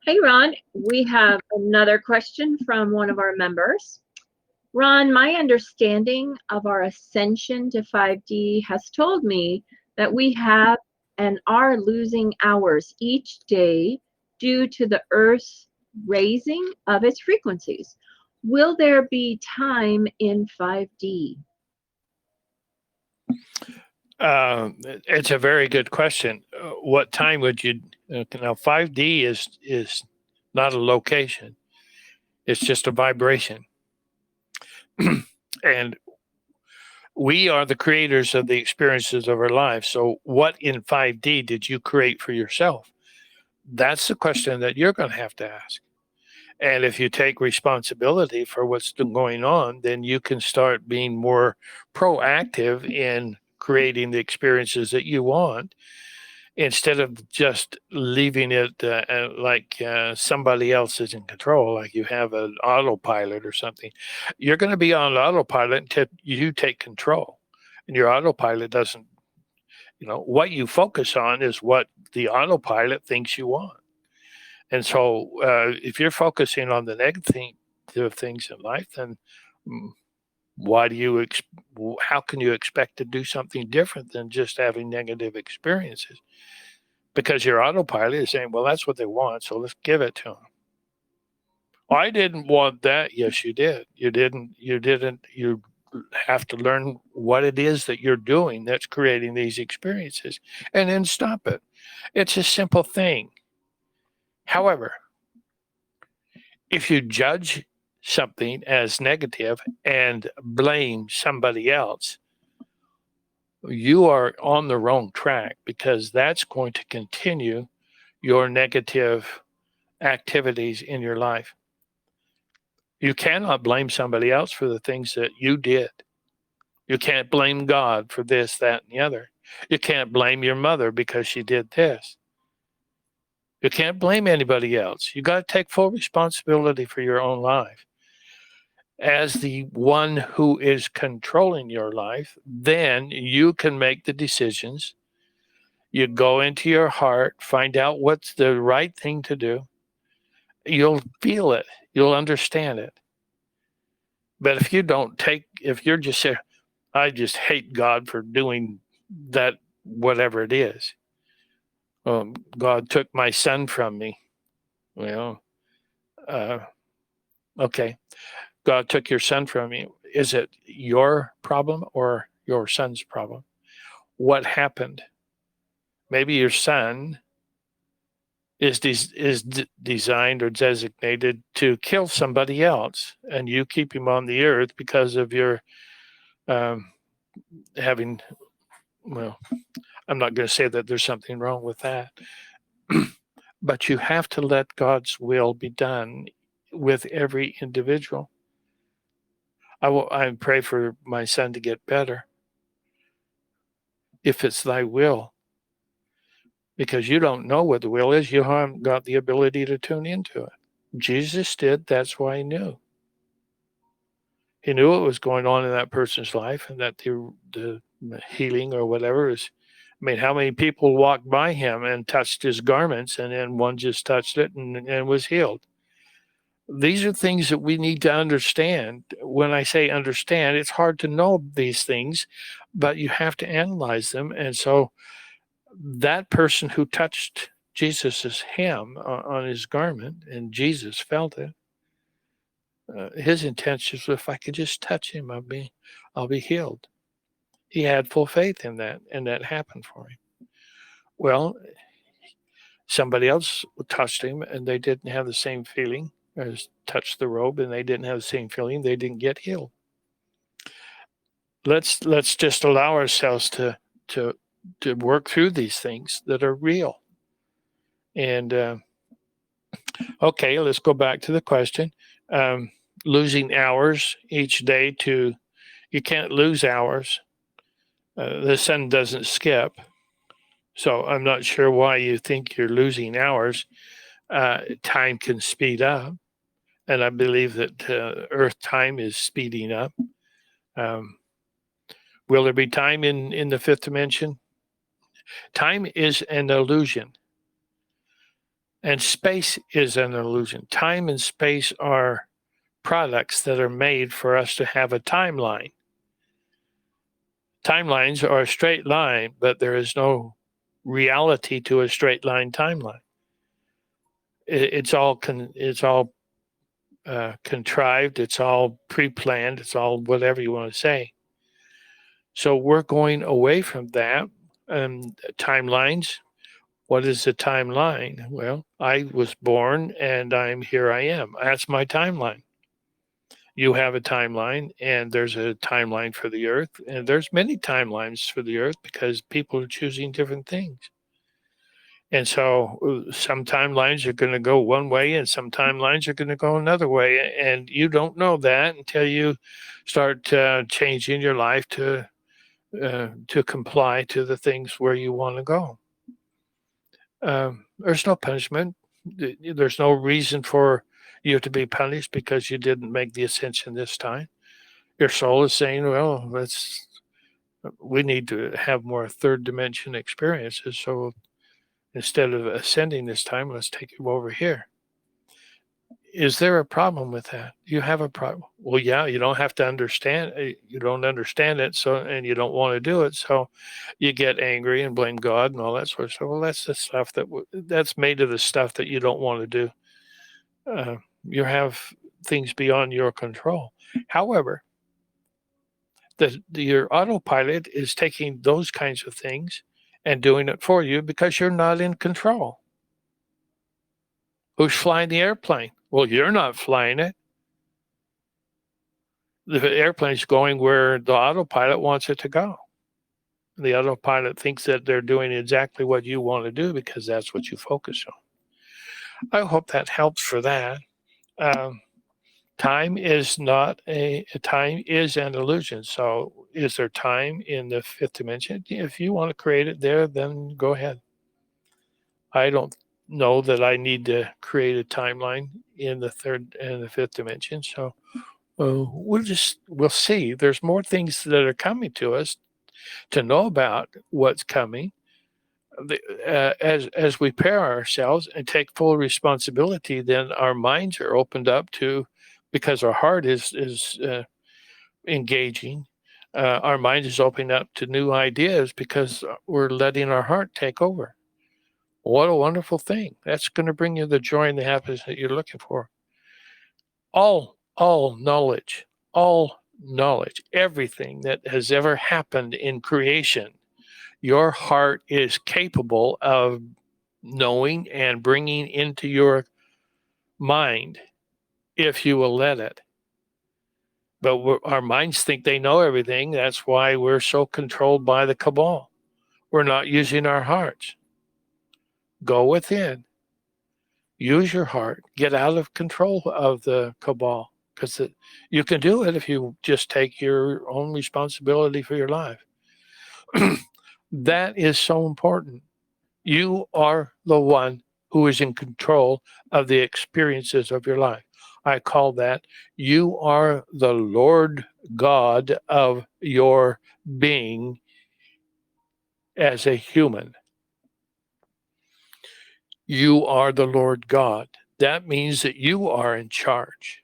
Hey, Ron, we have another question from one of our members. Ron, my understanding of our ascension to 5D has told me that we have and are losing hours each day due to the Earth's raising of its frequencies. Will there be time in 5D? It's a very good question. What time would you? Now, 5D is not a location; it's just a vibration, and we are the creators of the experiences of our lives. So, what in 5D did you create for yourself? That's the question that you're going to have to ask. And if you take responsibility for what's going on, then you can start being more proactive in creating the experiences that you want instead of just leaving it like somebody else is in control, like you have an autopilot or something. You're going to be on autopilot until you take control. And your autopilot doesn't, what you focus on is what the autopilot thinks you want. And so if you're focusing on the negative things in life, then mm, why do you how can you expect to do something different than just having negative experiences? Because your autopilot is saying, well, that's what they want, so let's give it to them. I didn't want that. Yes, you did. You have to learn what it is that you're doing that's creating these experiences and then stop it. It's a simple thing. However, if you judge something as negative and blame somebody else, you are on the wrong track because that's going to continue your negative activities in your life. You cannot blame somebody else for the things that you did. You can't blame God for this, that, and the other. You can't blame your mother because she did this. You can't blame anybody else. You got to take full responsibility for your own life. As the one who is controlling your life, then you can make the decisions. You go into your heart, find out what's the right thing to do. You'll feel it, you'll understand it. But if you're just saying, I just hate God for doing that, whatever it is. God took my son from me. Well, uh, okay. God took your son from me. Is it your problem or your son's problem? What happened? Maybe your son is designed or designated to kill somebody else, and you keep him on the earth because of your um, having. Well, I'm not going to say that there's something wrong with that, but you have to let God's will be done with every individual. I pray for my son to get better if it's thy will, because you don't know what the will is. You haven't got the ability to tune into it. Jesus did. That's why he knew. He knew what was going on in that person's life and that the healing or whatever is. I mean, how many people walked by him and touched his garments and then one just touched it and was healed? These are things that we need to understand. When I say understand, it's hard to know these things, but you have to analyze them. And so that person who touched Jesus's hem on his garment and Jesus felt it, his intention was, if I could just touch him, I'll be healed. He had full faith in that, and that happened for him. Well, somebody else touched him, and they didn't have the same feeling, or touched the robe, and they didn't have the same feeling. They didn't get healed. Let's just allow ourselves to work through these things that are real. And okay, let's go back to the question. Losing hours each day you can't lose hours. The sun doesn't skip. So I'm not sure why you think you're losing hours. Time can speed up. And I believe that Earth time is speeding up. Um, will there be time in the fifth dimension? Time is an illusion. And space is an illusion. Time and space are products that are made for us to have a timeline. Timelines are a straight line, but there is no reality to a straight line timeline. It's all contrived. It's all pre-planned. It's all whatever you want to say. So we're going away from that. Timelines. What is the timeline? Well, I was born and here I am. That's my timeline. You have a timeline, and there's a timeline for the earth, and there's many timelines for the earth because people are choosing different things. And so some timelines are going to go one way and some timelines are going to go another way. And you don't know that until you start changing your life to comply to the things where you want to go. There's no punishment. There's no reason for you to be punished because you didn't make the ascension this time. Your soul is saying, well, we need to have more third dimension experiences. So instead of ascending this time, let's take you over here. Is there a problem with that? You have a problem. Well, yeah, you don't have to understand. You don't understand it, and you don't want to do it. So you get angry and blame God and all that sort of stuff. Well, that's the stuff that's made of the stuff that you don't want to do. You have things beyond your control. However, your autopilot is taking those kinds of things and doing it for you because you're not in control. Who's flying the airplane? Well, you're not flying it. The airplane's going where the autopilot wants it to go. The autopilot thinks that they're doing exactly what you want to do because that's what you focus on. I hope that helps for that. Time is not time is an illusion. So is there time in the fifth dimension? If you want to create it there, then go ahead. I don't know that I need to create a timeline in the third and the fifth dimension. So we'll see. There's more things that are coming to us to know about what's coming. As we pair ourselves and take full responsibility, then our minds are opened up to, because our heart is engaging. Our mind is opening up to new ideas because we're letting our heart take over. What a wonderful thing. That's going to bring you the joy and the happiness that you're looking for. All knowledge, everything that has ever happened in creation, your heart is capable of knowing and bringing into your mind if you will let it. But our minds think they know everything. That's why we're so controlled by the cabal. We're not using our hearts. Go within. Use your heart. Get out of control of the cabal, because you can do it if you just take your own responsibility for your life. That is so important. You are the one who is in control of the experiences of your life. I call that you are the Lord God of your being as a human. You are the Lord God. That means that you are in charge.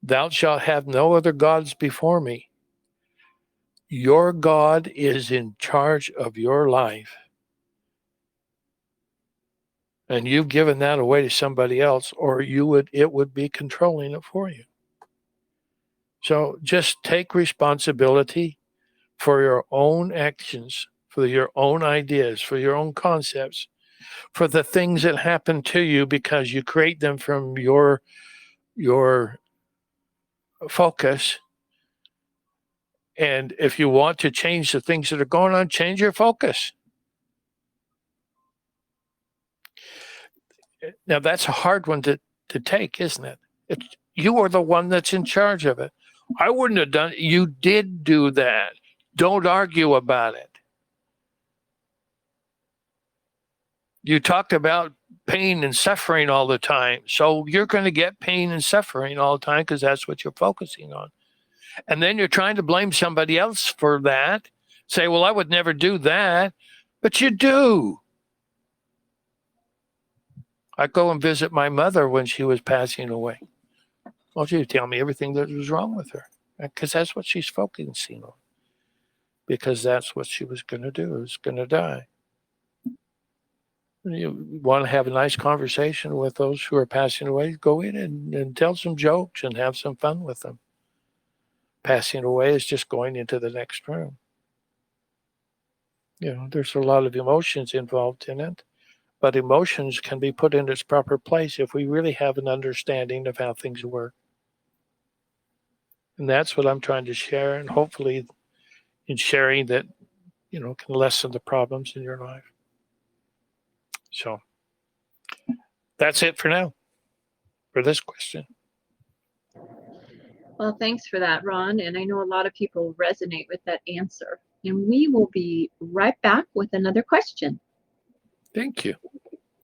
Thou shalt have no other gods before me. Your God is in charge of your life. And you've given that away to somebody else, or it would be controlling it for you. So just take responsibility for your own actions, for your own ideas, for your own concepts, for the things that happen to you, because you create them from your focus. And if you want to change the things that are going on, change your focus. Now, that's a hard one to take, isn't it? You are the one that's in charge of it. I wouldn't have done it. You did do that. Don't argue about it. You talked about pain and suffering all the time. So you're going to get pain and suffering all the time because that's what you're focusing on. And then you're trying to blame somebody else for that. Say, well, I would never do that. But you do. I go and visit my mother when she was passing away. Well, she would tell me everything that was wrong with her, because that's what she's focusing on. Because that's what she was going to do. Was going to die. You want to have a nice conversation with those who are passing away, go in and tell some jokes and have some fun with them. Passing away is just going into the next room. There's a lot of emotions involved in it, but emotions can be put in its proper place if we really have an understanding of how things work. And that's what I'm trying to share, and hopefully in sharing that, can lessen the problems in your life. So that's it for now, for this question. Well, thanks for that, Ron. And I know a lot of people resonate with that answer. And we will be right back with another question. Thank you.